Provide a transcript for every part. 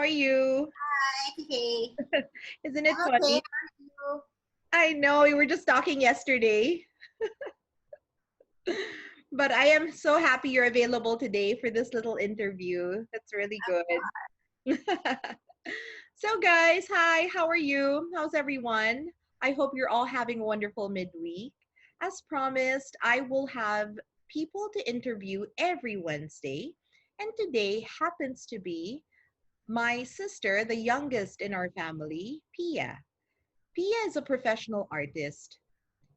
you? Hi, hey. Isn't it I'm okay. funny? How are I know we were just talking yesterday, but I am so happy you're available today for this little interview. That's really good. So, guys, hi, how are you? How's everyone? I hope you're all having a wonderful midweek. As promised, I will have people to interview every Wednesday, and today happens to be my sister, the youngest in our family, Pia. Pia is a professional artist.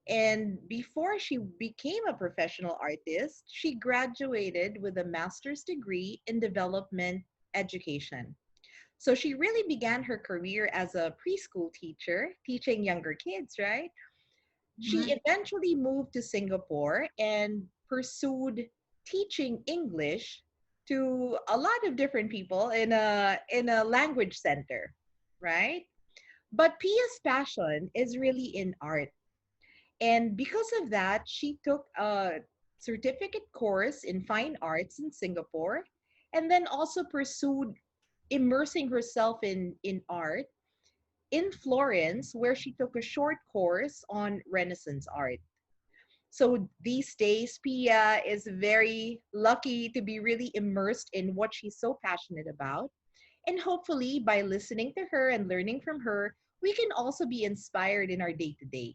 And before she became a professional artist, she graduated with a master's degree in development education. So she really began her career as a preschool teacher, teaching younger kids, right? you? She eventually moved to Singapore and pursued teaching English to a lot of different people in a language center, right? But Pia's passion is really in art. And because of that, she took a certificate course in fine arts in Singapore and then also pursued immersing herself in art in Florence, where she took a short course on Renaissance art. So these days, Pia is very lucky to be really immersed in what she's so passionate about. And hopefully, by listening to her and learning from her, we can also be inspired in our day to day.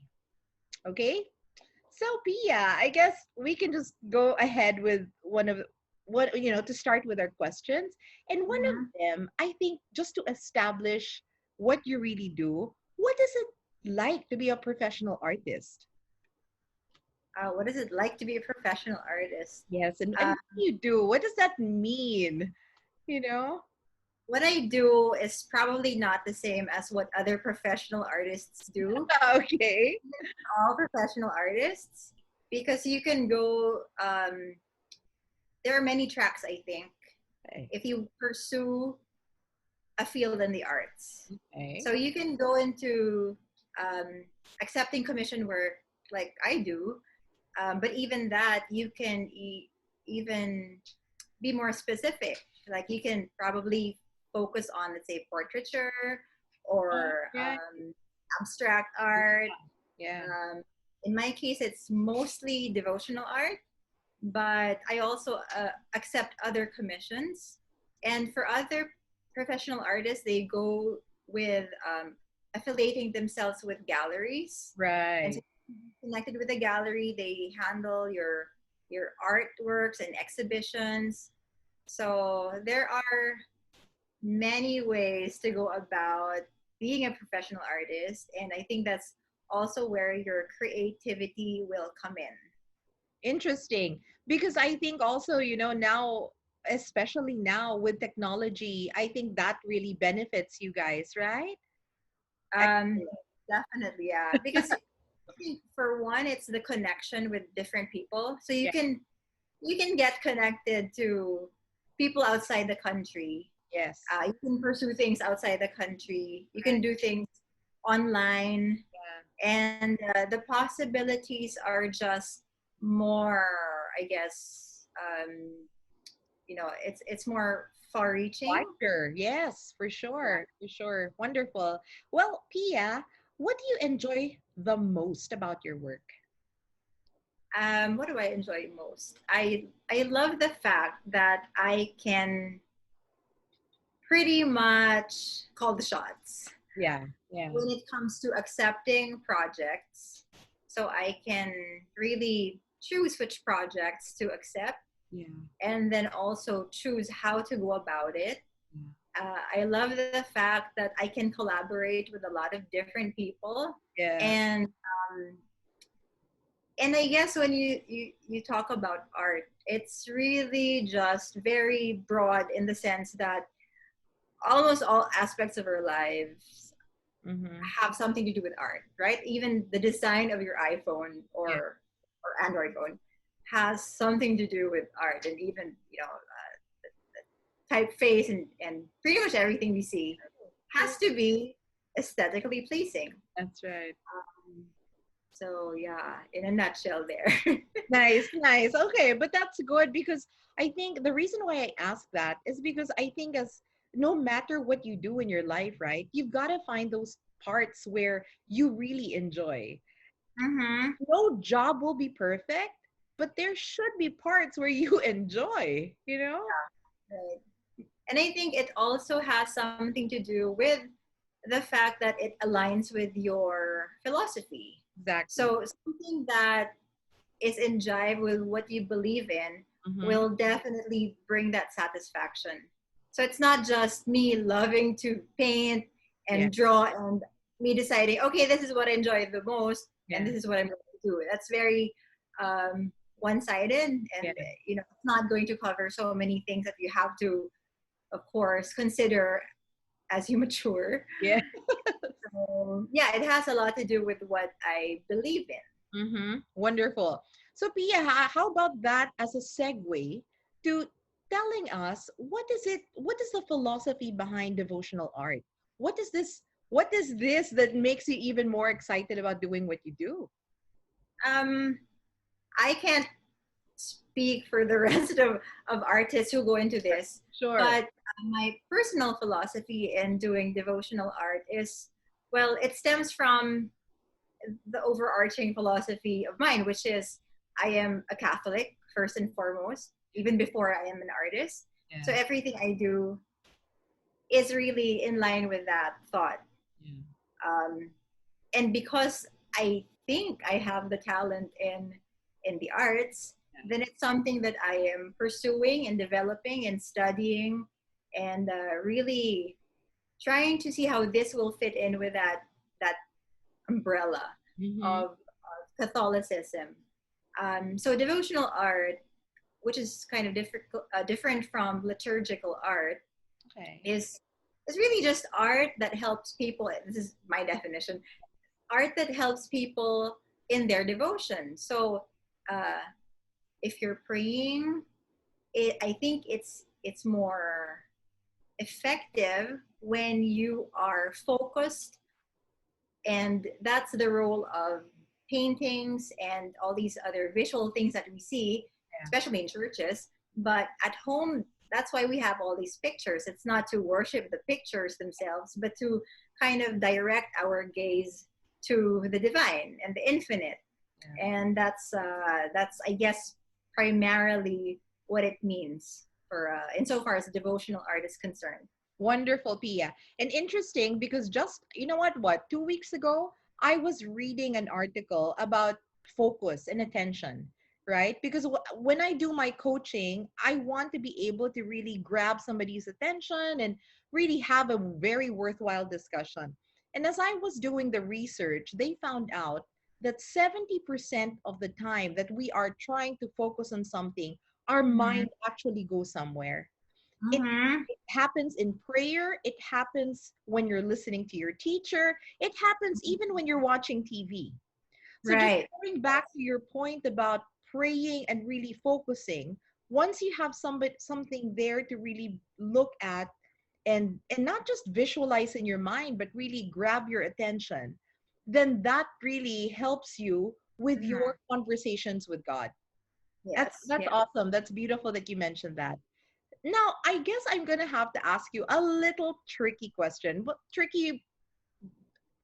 Okay? So Pia, I guess we can just go ahead with one of what to start with our questions. And one of Mhm. them, I think, just to establish what you really do, what is it like to be a professional artist? What is it like to be a professional artist? Yes, and Uh, what do you do? What does that mean? You know? what I do is probably not the same as what other professional artists do. Okay. All professional artists, because you can go. There are many tracks. I think Okay. if you pursue a field in the arts, Okay. so you can go into um, accepting commission work like I do. But even that, you can even be more specific. Like you can probably focus on, let's say, portraiture or Yeah. abstract art. Yeah. Um, in my case, it's mostly devotional art, but I also accept other commissions. And for other professional artists, they go with affiliating themselves with galleries. And so Right. connected with a gallery, they handle your artworks and exhibitions. So there are many ways to go about being a professional artist, and I think that's also where your creativity will come in. Interesting. Because I think also, now, especially now with technology, I think that really benefits you guys, right? Um, Excellent. definitely, yeah, because I think for one, it's the connection with different people, so Yeah. you can get connected to people outside the country. Yes. You can pursue things outside the country. You can Right. do things online, Yeah. and the possibilities are just more, I guess. It's more far-reaching. Wider. Yes, for sure. For sure. Wonderful. Well, Pia, what do you enjoy the most about your work? What do I enjoy most? I love the fact that I can pretty much call the shots Yeah. Yeah. when it comes to accepting projects. So I can really choose which projects to accept Yeah. and then also choose how to go about it. I love the fact that I can collaborate with a lot of different people, Yeah. um, and I guess when you talk about art, it's really just very broad in the sense that almost all aspects of our lives Mm-hmm. have something to do with art, right? Even the design of your iPhone Yeah. or Android phone has something to do with art, and even typeface and pretty much everything we see True. has to be aesthetically pleasing. That's right. Um, so yeah, in a nutshell, there. Nice, nice. Okay, but that's good because I think the reason why I ask that is because I think as no matter what you do in your life, right? You've got to find those parts where you really enjoy. Mm-hmm. No job will be perfect, but there should be parts where you enjoy, you know? Right. And I think it also has something to do with the fact that it aligns with your philosophy. Exactly. So something that is in jive with what you believe in Mm-hmm. will definitely bring that satisfaction. So it's not just me loving to paint Yeah. and draw and me deciding, okay, this is what I enjoy the most and Yeah. this is what I'm going to do. That's very one-sided, and Yeah. it's not going to cover so many things that you have to, of course, consider as you mature. Yeah. So yeah, it has a lot to do with what I believe in. Mm-hmm. Wonderful. So, Pia, how about that as a segue to telling us what is the philosophy behind devotional art? What is this? What is this that makes you even more excited about doing what you do? Um, I can't speak for the rest of artists who go into this, Sure. but my personal philosophy in doing devotional art is, well, it stems from the overarching philosophy of mine, which is I am a Catholic first and foremost, even before I am an artist. So Yeah. everything I do is really in line with that thought. Yeah. Um, and because I think I have the talent in the arts, then it's something that I am pursuing and developing and studying, and really trying to see how this will fit in with that umbrella Mm-hmm. of Catholicism. So devotional art, which is kind of different from liturgical art, Okay. is really just art that helps people. This is my definition: art that helps people in their devotion. So uh, if you're praying, I think it's more effective when you are focused, and that's the role of paintings and all these other visual things that we see, Yeah. especially in churches. But at home, that's why we have all these pictures. It's not to worship the pictures themselves, but to kind of direct our gaze to the divine and the infinite. Yeah. And that's I guess primarily what it means for insofar as devotional art is concerned. Wonderful, Pia. And interesting because just, you know what? 2 weeks ago, I was reading an article about focus and attention, right? Because when I do my coaching, I want to be able to really grab somebody's attention and really have a very worthwhile discussion. And as I was doing the research, they found out that 70% of the time that we are trying to focus on something, our Mm-hmm. mind actually goes somewhere. it Mm-hmm. it happens in prayer. It happens when you're listening to your teacher. It happens even when you're watching TV. So just Right. going back to your point about praying and really focusing, once you have something there to really look at and not just visualize in your mind, but really grab your attention, then that really helps you with Mm-hmm. your conversations with God. That's Yes. that's Yes. awesome. That's beautiful that you mentioned that. Now, I guess I'm gonna have to ask you a little tricky question, but tricky,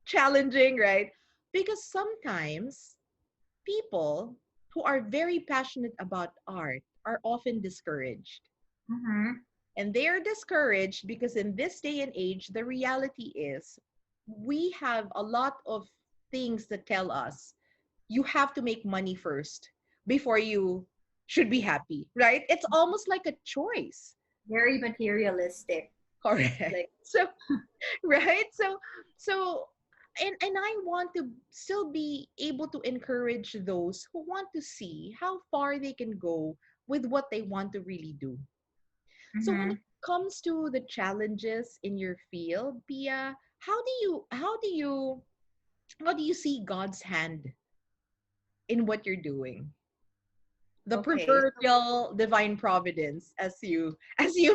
challenging, right? Because sometimes people who are very passionate about art are often discouraged. Mm-hmm. And they are discouraged because in this day and age, the reality is we have a lot of things that tell us you have to make money first before you should be happy, right? It's almost like a choice. Very materialistic. Correct. Like, So right, so and I want to still be able to encourage those who want to see how far they can go with what they want to really do. So when mm-hmm. it comes to the challenges in your field, Pia, how do you see God's hand in what you're doing? The Okay. proverbial divine providence, as you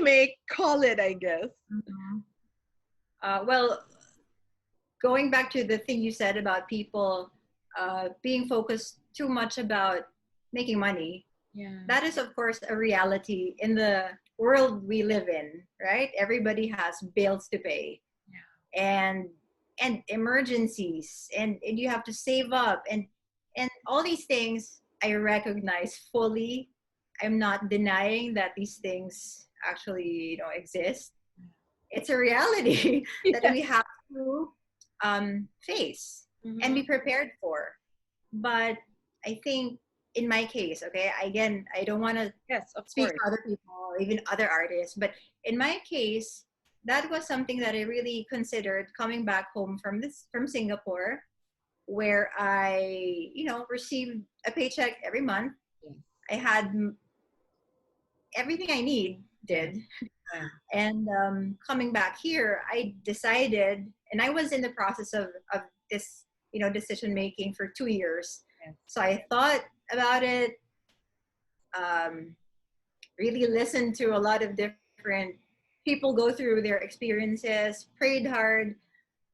may call it, I guess. Mhm. Well, going back to the thing you said about people being focused too much about making money, Yeah. That is, of course, a reality in the world we live in, right? Everybody has bills to pay, and emergencies, and you have to save up, and all these things I recognize fully. I'm not denying that these things actually, exist. It's a reality that Yeah. we have to face and Mm-hmm. be prepared for. But I think in my case, okay, again, I don't want to Yes, of speak course. for other people or even other artists, but in my case, that was something that I really considered coming back home from Singapore, where I, received a paycheck every month. Yes. I had everything I Yeah. needed. Yeah. And coming back here, I decided, and I was in the process of this, decision making for 2 years. Yes. So I thought about it, um, really listened to a lot of different people go through their experiences, prayed hard,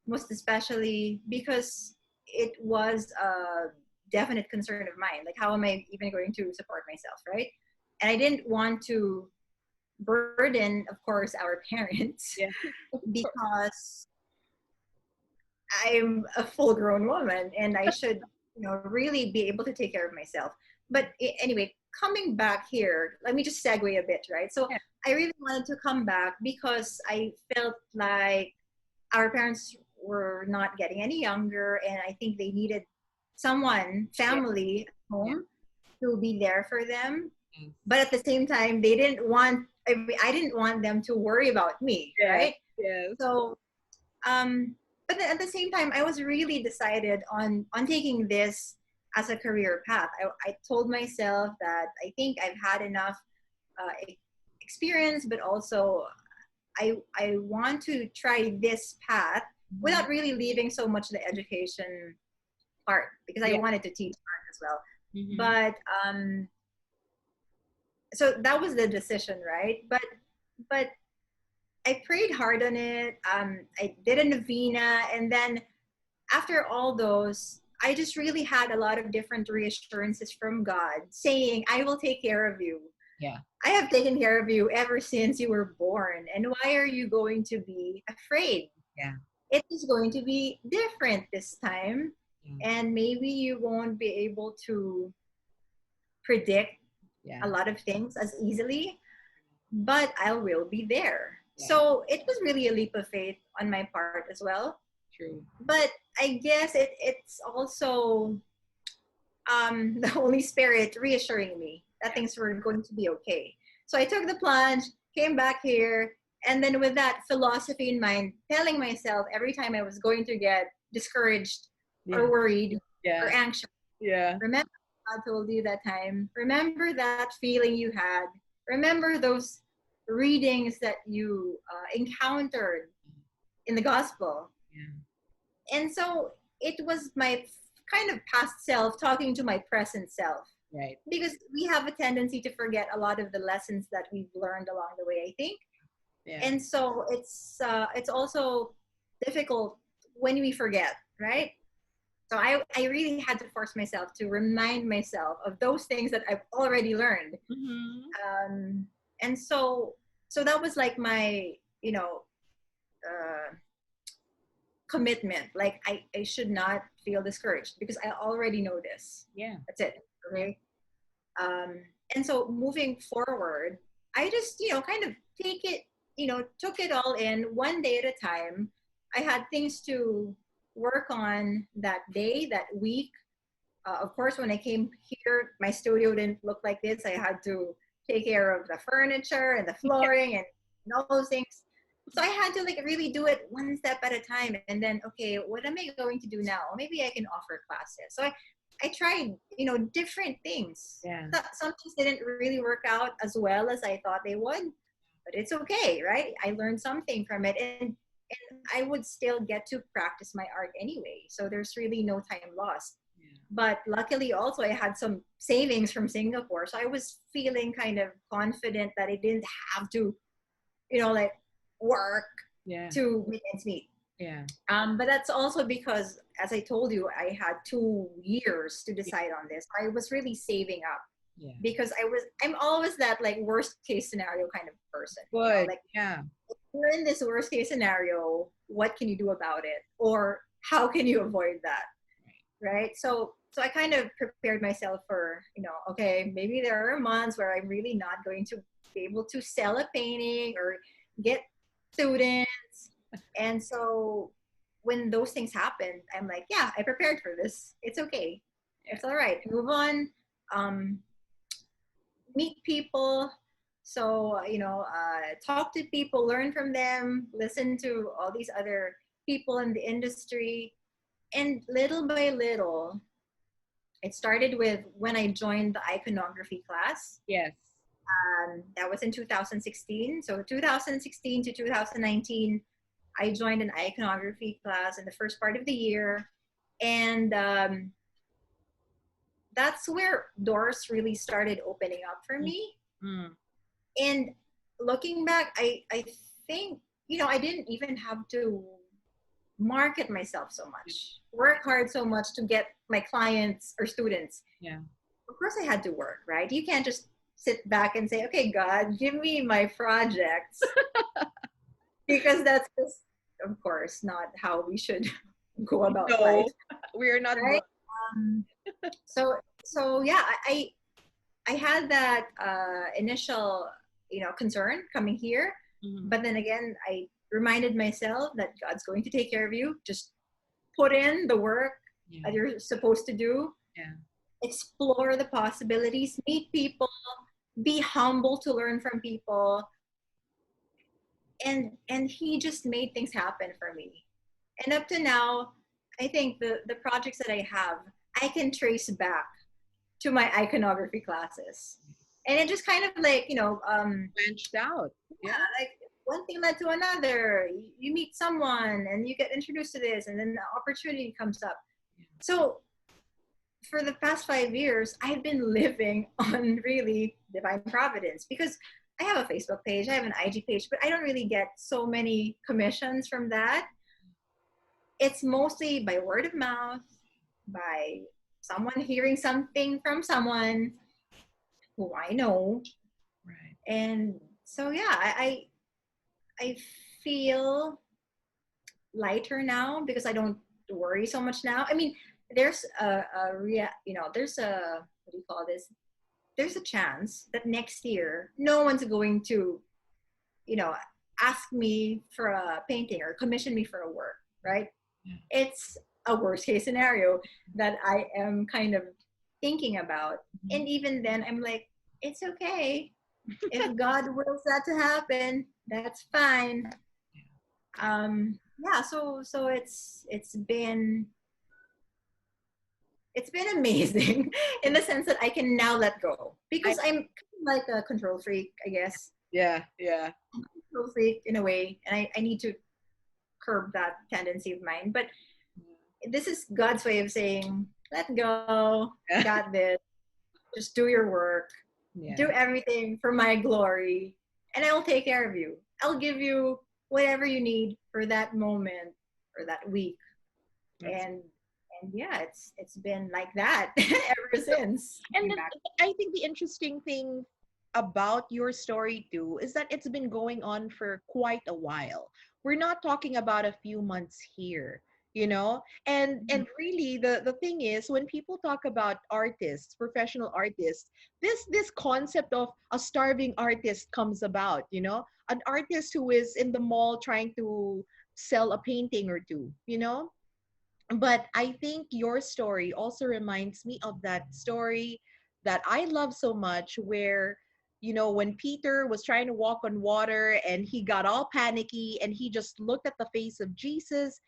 most especially because it was a definite concern of mine. Like, how am I even going to support myself, right? And I didn't want to burden, of course, our parents Yeah. Of course. because I'm a full grown woman and I should, really be able to take care of myself. But anyway, coming back here, let me just segue a bit, right? So Yeah. I really wanted to come back because I felt like our parents were not getting any younger, and I think they needed someone, Yeah. family at Yeah. home, to be there for them. Yes. But at the same time, they didn't want, I didn't want them to worry about me, Yes. right? Yes. So um but then at the same time, I was really decided on taking this as a career path. I told myself that I think I've had enough experience, but also I want to try this path Mm-hmm. without really leaving so much the education part, because I Yeah. wanted to teach art as well. Mm-hmm. But so that was the decision, right? But I prayed hard on it. I did a novena, and then after all those, I just really had a lot of different reassurances from God saying, I will take care of you. Yeah. I have taken care of you ever since you were born. And why are you going to be afraid? Yeah. It is going to be different this time. Yeah. And maybe you won't be able to predict Yeah. a lot of things as easily, but I will be there. Yeah. So it was really a leap of faith on my part as well. True. But I guess it's also the Holy Spirit reassuring me that Yeah. things were going to be okay. So I took the plunge, came back here, and then with that philosophy in mind, telling myself every time I was going to get discouraged Yeah. or worried or Yeah. anxious, Yeah. remember what God told you that time. Remember that feeling you had. Remember those readings that you encountered in the gospel. Yeah. And so it was my kind of past self talking to my present self, Right. because we have a tendency to forget a lot of the lessons that we've learned along the way, I think. Yeah. And so it's also difficult when we forget, right? So I really had to force myself to remind myself of those things that I've already learned. Mm-hmm. um, and so that was like my, uh, commitment. Like, I should not feel discouraged because I already know this. Yeah. That's it. Yeah. Okay. um, and so moving forward, I just, kind of took it all in one day at a time. I had things to work on that day, that week. Of course, when I came here, my studio didn't look like this. I had to take care of the furniture and the flooring and all those things. So I had to, like, really do it one step at a time. And then, okay, what am I going to do now? Maybe I can offer classes. So I tried, different things. Yeah. Some things didn't really work out as well as I thought they would, but it's okay, right? I learned something from it, and I would still get to practice my art anyway. So there's really no time lost. Yeah. But luckily, also, I had some savings from Singapore, so I was feeling kind of confident that I didn't have to, like, work Yeah. to make ends meet. Yeah. But that's also because, as I told you, I had 2 years to Yeah. decide on this. I was really saving up. Yeah. because I'm always that like worst case scenario kind of person. You know, Good. like Yeah. you're in this worst case scenario, what can you do about it? Or how can you avoid that? Right. So I kind of prepared myself for, okay, maybe there are months where I'm really not going to be able to sell a painting or get students. And so when those things happen, I'm like, yeah, I prepared for this. It's okay. Yeah. It's all right. Move on. Um, Meet people. So, talk to people, learn from them, listen to all these other people in the industry. And little by little, it started with when I joined the iconography class. Yes. That was in 2016. So 2016 to 2019, I joined an iconography class in the first part of the year. And that's where doors really started opening up for Mm. me. Mm. And looking back, I think, I didn't even have to market myself so much, work hard so much to get my clients or students. Yeah. Of course I had to work, right? You can't just sit back and say, okay, God, give me my projects, because that's just, of course, not how we should go about life, No, we're not right? good. Um, so yeah, I had that initial, concern coming here, Mhm. but then again, I reminded myself that God's going to take care of you. Just put in the work Yeah. that you're supposed to do, Yeah. explore the possibilities, meet people, be humble to learn from people, and he just made things happen for me. And up to now, I think the projects that I have, I can trace back to my iconography classes. And it just kind of like, Branched out. Yeah. yeah, like one thing led to another. You meet someone and you get introduced to this, and then the opportunity comes up. So for the past 5 years, I've been living on really divine providence, because I have a Facebook page, I have an IG page, but I don't really get so many commissions from that. It's mostly by word of mouth, by someone hearing something from someone who I know. Right. And so, yeah, I feel lighter now because I don't worry so much now. I mean, there's there's a, what do you call this? There's a chance that next year no one's going to, you know, ask me for a painting or commission me for a work, right? Yeah. It's a worst case scenario that I am kind of thinking about. Mhm. And even then, I'm like, it's okay. If God wills that to happen, that's fine. Yeah, so it's been amazing in the sense that I can now let go, I because I'm kind of like a control freak, I guess. Yeah. Yeah. Control freak in a way, and I need to curb that tendency of mine. But this is God's way of saying, let go, Yeah. got this, just do your work, do Yeah. everything for my glory, and I'll take care of you. I'll give you whatever you need for that moment or that week. That's And yeah, it's been like that ever since. And Coming then back. I think the interesting thing about your story too is that it's been going on for quite a while. We're not talking about a few months here, you know? And really the thing is when people talk about artists, professional artists, this concept of a starving artist comes about, you know? An artist who is in the mall trying to sell a painting or two, you know? But I think your story also reminds me of that story that I love so much where when Peter was trying to walk on water and he got all panicky and he just looked at the face of Jesus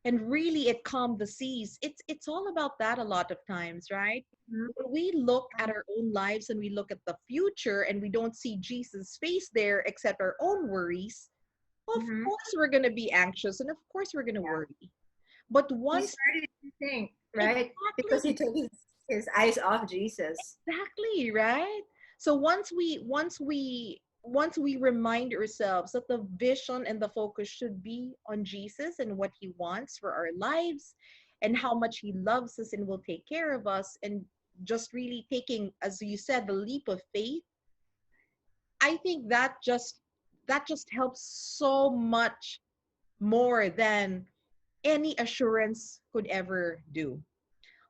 and really it calmed the seas. It's all about that a lot of times, right? Mhm. When we look at our own lives and we look at the future and we don't see Jesus' face there except our own worries, of Mhm. course we're going to be anxious and of course we're going to Yeah. worry. But He once started to think, right? Because he Exactly, took his eyes off Jesus. exactly, right? So once we remind ourselves that the vision and the focus should be on Jesus and what he wants for our lives and how much he loves us and will take care of us, and just really taking, as you said, the leap of faith. I think that just helps so much more than any assurance could ever do.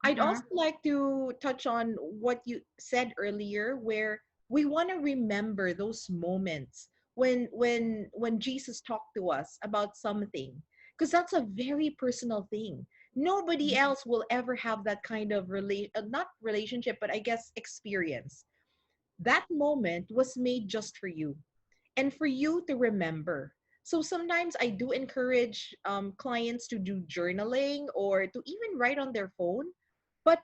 I'd Mm-hmm. also like to touch on what you said earlier, where we want to remember those moments when Jesus talked to us about something, because that's a very personal thing. Nobody else will ever have that kind of not relationship, but I guess experience. That moment was made just for you and for you to remember. So sometimes I do encourage clients to do journaling or to even write on their phone, but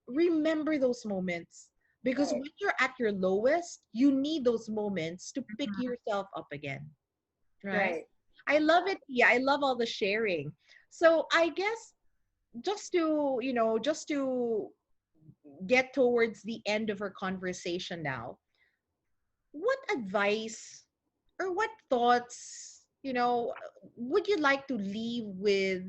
remember those moments, because Right. when you're at your lowest, you need those moments to pick Mhm. yourself up again, right? Right. I love it. Yeah, I love all the sharing. So I guess just to get towards the end of our conversation now, what advice or what thoughts, would you like to leave with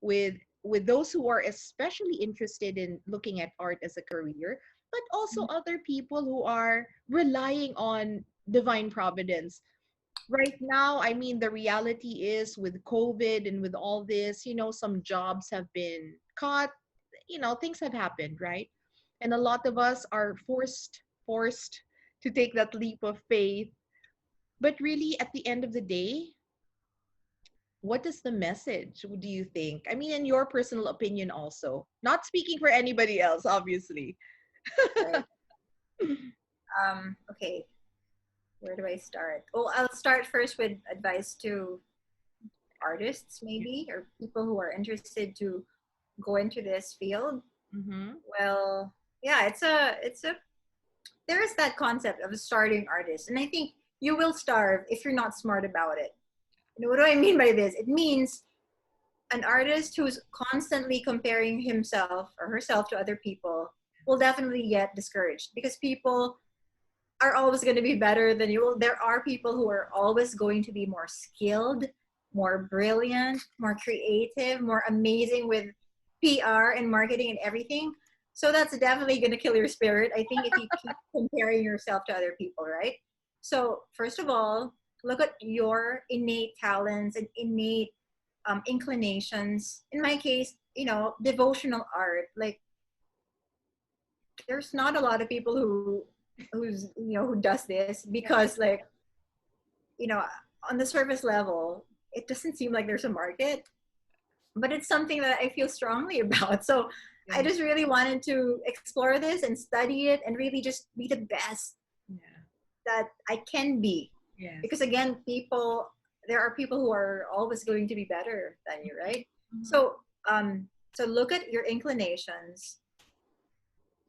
with those who are especially interested in looking at art as a career, but also other people who are relying on divine providence? Right now, I mean, the reality is with COVID and with all this, some jobs have been cut, things have happened, right? And a lot of us are forced to take that leap of faith. But really, at the end of the day, what is the message, do you think? I mean, in your personal opinion, also. Not speaking for anybody else, obviously. Right. Okay. Where do I start? Well, I'll start first with advice to artists, maybe, or people who are interested to go into this field. Mm-hmm. Well, yeah, it's a there is that concept of a starting artist, and I think you will starve if you're not smart about it. You know what do I mean by this? It means an artist who's constantly comparing himself or herself to other people will definitely get discouraged because people are always going to be better than you. There are people who are always going to be more skilled, more brilliant, more creative, more amazing with PR and marketing and everything. So that's definitely going to kill your spirit, I think, if you keep comparing yourself to other people, right? So, first of all, look at your innate talents and innate inclinations. In my case, devotional art. Like, there's not a lot of people who does this because like on the surface level it doesn't seem like there's a market, but it's something that I feel strongly about. So I Yeah. just really wanted to explore this and study it and really just be the best Yeah. that I can be, Yes. because again, there are people who are always going to be better than you, right? Mhm. So so look at your inclinations,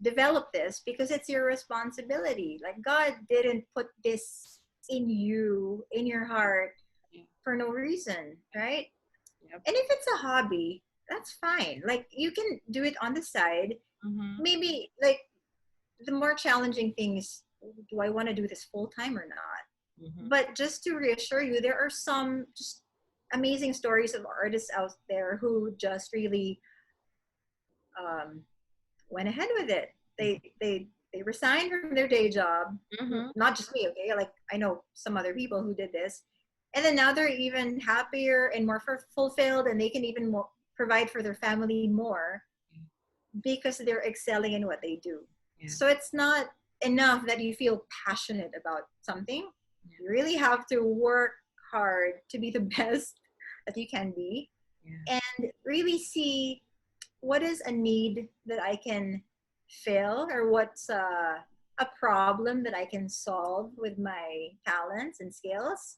develop this because it's your responsibility. Like God didn't put this in you, in your heart Yeah. for no reason, right? Yep. And if it's a hobby, that's fine. Like you can do it on the side. Mm-hmm. Maybe like the more challenging thing is, do I want to do this full time or not? Mm-hmm. But just to reassure you, there are some just amazing stories of artists out there who just really um, went ahead with it. They resigned from their day job. Mm-hmm. Not just me, okay? Like I know some other people who did this, and then now they're even happier and more fulfilled, and they can even provide for their family more because they're excelling in what they do. Yeah. So it's not enough that you feel passionate about something. Yeah. You really have to work hard to be the best that you can be Yeah. and really see what is a need that I can fill, or what's a problem that I can solve with my talents and skills,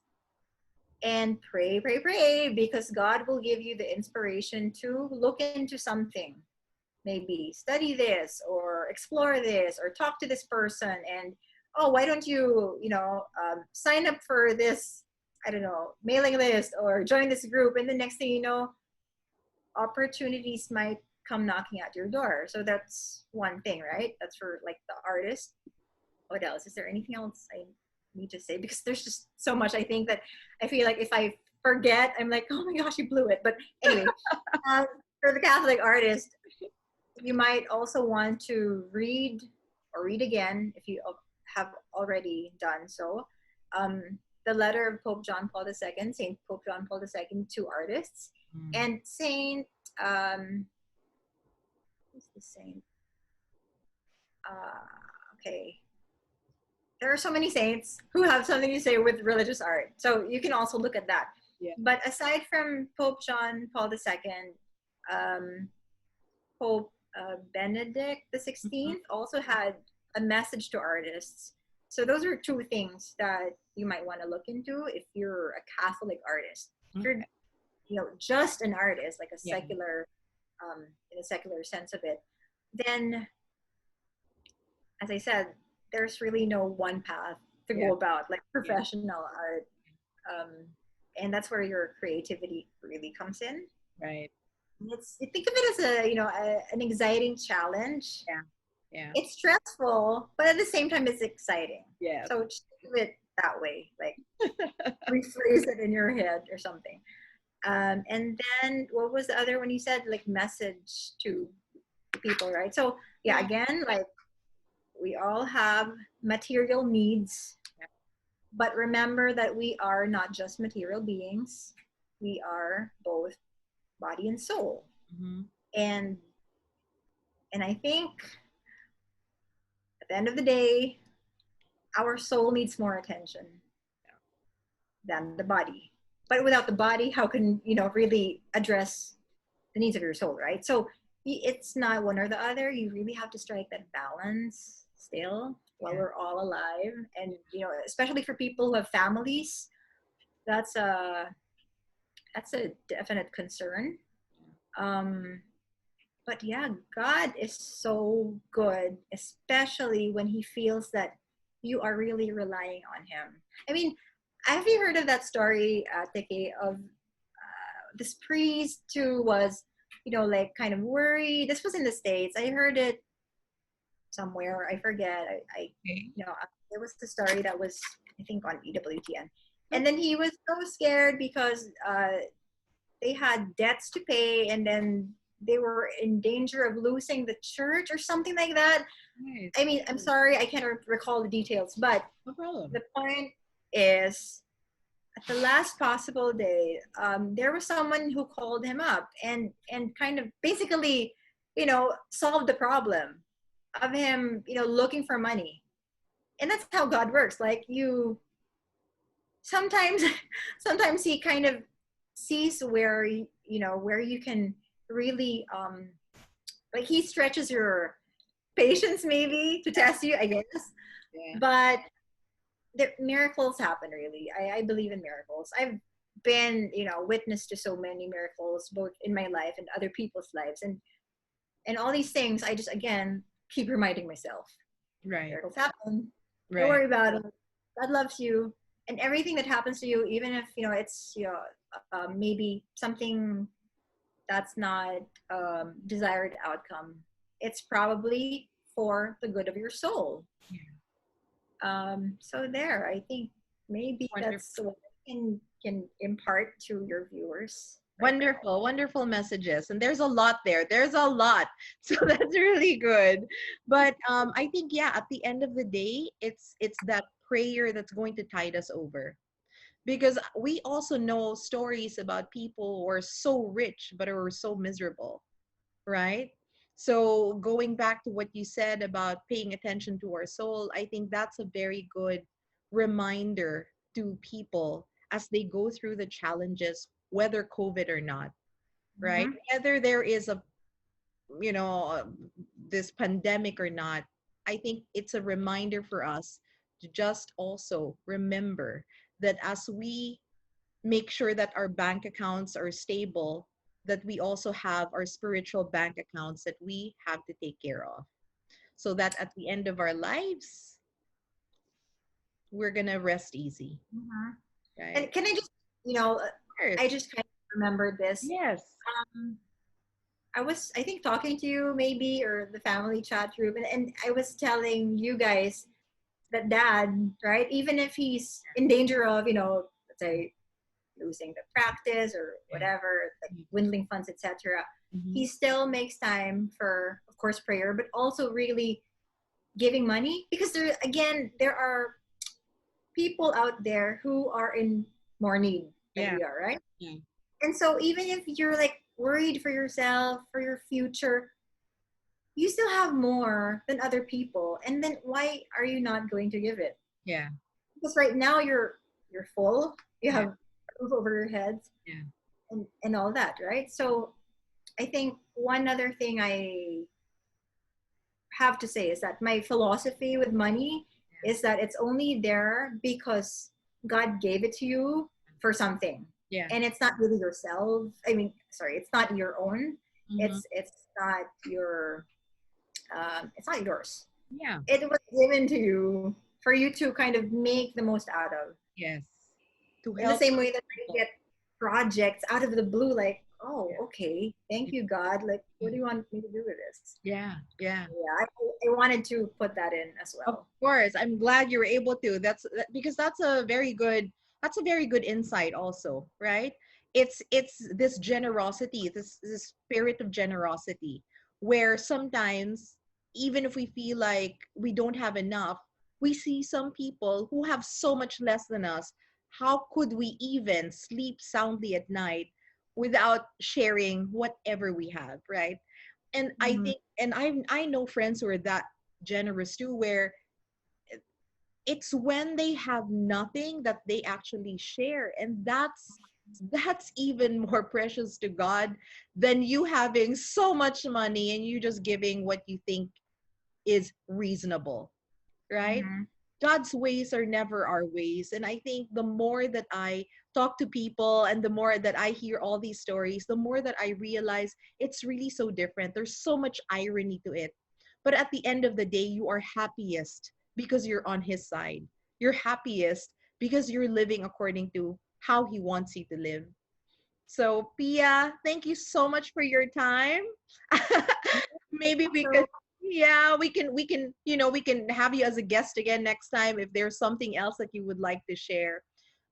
and pray, pray, pray, because God will give you the inspiration to look into something. Maybe study this or explore this or talk to this person, and oh, why don't you, sign up for this, I don't know, mailing list or join this group, and the next thing you know, opportunities might come knocking at your door. So that's one thing, right? That's for like the artist. What else? Is there anything else I need to say? Because there's just so much, I think, that I feel like if I forget, I'm like, oh my gosh, you blew it. But anyway, um, for the Catholic artist, You might also want to read or read again if you have already done so. The letter of Pope John Paul II, Saint Pope John Paul II, to artists, Mm. and Saint who's the saint? Okay, there are so many saints who have something to say with religious art, so you can also look at that. Yeah. But aside from Pope John Paul II, um, Pope Benedict the Mhm. 16th also had a message to artists. So those are two things that you might want to look into if you're a Catholic artist. If you're, Okay. just an artist, like a Yeah. secular, in a secular sense of it, then, as I said, there's really no one path to Yeah. go about, like Yeah. professional art, um, and that's where your creativity really comes in. Right. It's think of it as an exciting challenge. Yeah. Yeah. It's stressful, but at the same time, it's exciting. Yes. So just do it that way, like rephrase it in your head or something. And then what was the other one you said? Like message to people, right? So yeah, Yeah. again, like we all have material needs, Yeah. but remember that we are not just material beings. We are both body and soul. Hmm. And I think at the end of the day, our soul needs more attention than the body. But without the body, how can really address the needs of your soul, right? So it's not one or the other. You really have to strike that balance still while Yeah. we're all alive, and especially for people who have families, that's a definite concern. Um, but yeah, God is so good, especially when He feels that you are really relying on Him. I mean, have you heard of that story, Tiki, of this priest who was, like kind of worried? This was in the States. I heard it somewhere. I forget. Okay. There was the story that was, I think, on EWTN. And Okay. then he was so scared because they had debts to pay, and then they were in danger of losing the church or something like that. Nice. I mean, I'm sorry, I can't recall the details, but No problem. the point is, at the last possible day, there was someone who called him up and kind of basically, solved the problem of him, looking for money. And that's how God works. Like you, sometimes, sometimes He kind of sees where where you can really like He stretches your patience maybe to test you, I guess. Yeah. But the miracles happen, really. I believe in miracles. I've been witness to so many miracles both in my life and other people's lives, and all these things. I just, again, keep reminding myself Right. miracles happen. Don't Right. worry about it. God loves you, and everything that happens to you, even if it's maybe something that's not desired outcome, it's probably for the good of your soul. Yeah. So there, I think maybe Wonderful. that's what I can impart to your viewers right now. Wonderful, wonderful messages. And there's a lot there. There's a lot. So that's really good. But I think yeah, at the end of the day, it's that prayer that's going to tide us over. Because we also know stories about people who are so rich but are so miserable, right? So going back to what you said about paying attention to our soul, I think that's a very good reminder to people as they go through the challenges, whether COVID or not, right? Mm-hmm. Whether there is a, you know, this pandemic or not, I think it's a reminder for us to just also remember that as we make sure that our bank accounts are stable, that we also have our spiritual bank accounts that we have to take care of. So that at the end of our lives, we're going to rest easy, Mm-hmm. right? And can I just, you know, uh, Of course. I just kind of remembered this. Yes. Um, I was, I think, talking to you maybe, or the family chat group, and I was telling you guys that dad, right, even if he's in danger of, let's say, losing the practice or Yeah. whatever, like dwindling funds, etc., Mm-hmm. he still makes time for, of course, prayer, but also really giving money, because there are people out there who are in more need than Yeah. we are, right? Yeah. And so even if you're like worried for yourself, for your future, you still have more than other people. And then why are you not going to give it? Yeah. Because right now you're full, you Yeah. have a roof over your heads, Yeah. and all that, right? So I think one other thing I have to say is that my philosophy with money is that it's only there because God gave it to you for something. Yeah. And it's not really yourself. I mean, sorry, it's not your own. Mm-hmm. It's not your it's not yours. Yeah. It was given to you for you to kind of make the most out of. Yes. To In the help same other way that I people. get projects out of the blue, like, oh, Yeah. okay, thank you, God. Like, what do you want me to do with this? Yeah. Yeah. Yeah, I wanted to put that in as Of well. course, I'm glad you were able to. Because that's a very good insight also, right? It's this generosity, this spirit of generosity where sometimes even if we feel like we don't have enough, we see some people who have so much less than us. How could we even sleep soundly at night without sharing whatever we have, right? And I Mm-hmm. think and I know friends who are that generous too, where it's when they have nothing that they actually share, and that's even more precious to God than you having so much money and you just giving what you think is reasonable, right? Mm-hmm. God's ways are never our ways. And I think the more that I talk to people and the more that I hear all these stories, the more that I realize it's really so different. There's so much irony to it. But at the end of the day, you are happiest because you're on His side. You're happiest because you're living according to how He wants you to live. So, Pia, thank you so much for your time. Maybe we could, So, yeah, we can, we can have you as a guest again next time if there's something else that you would like to share.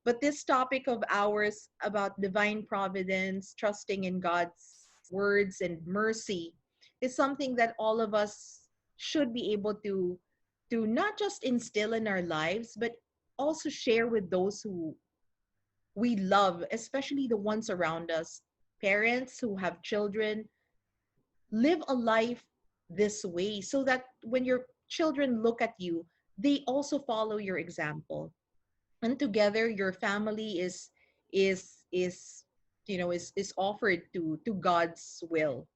But this topic of ours about divine providence, trusting in God's words and mercy is something that all of us should be able to not just instill in our lives, but also share with those who we love, especially the ones around us. Parents who have children, live a life this way so that when your children look at you, they also follow your example. And together your family is is offered to God's will.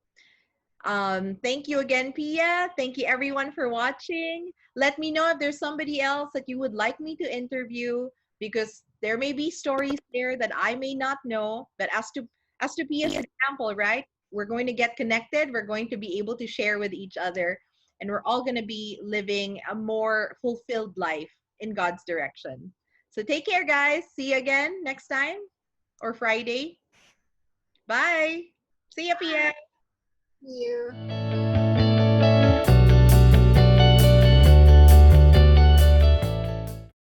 Thank you again, Pia. Thank you everyone for watching. Let me know if there's somebody else that you would like me to interview, because there may be stories there that I may not know. But as to Pia's example, right? We're going to get connected. We're going to be able to share with each other, and we're all going to be living a more fulfilled life in God's direction. So take care, guys. See you again next time or Friday. Bye. See ya, Pia. you.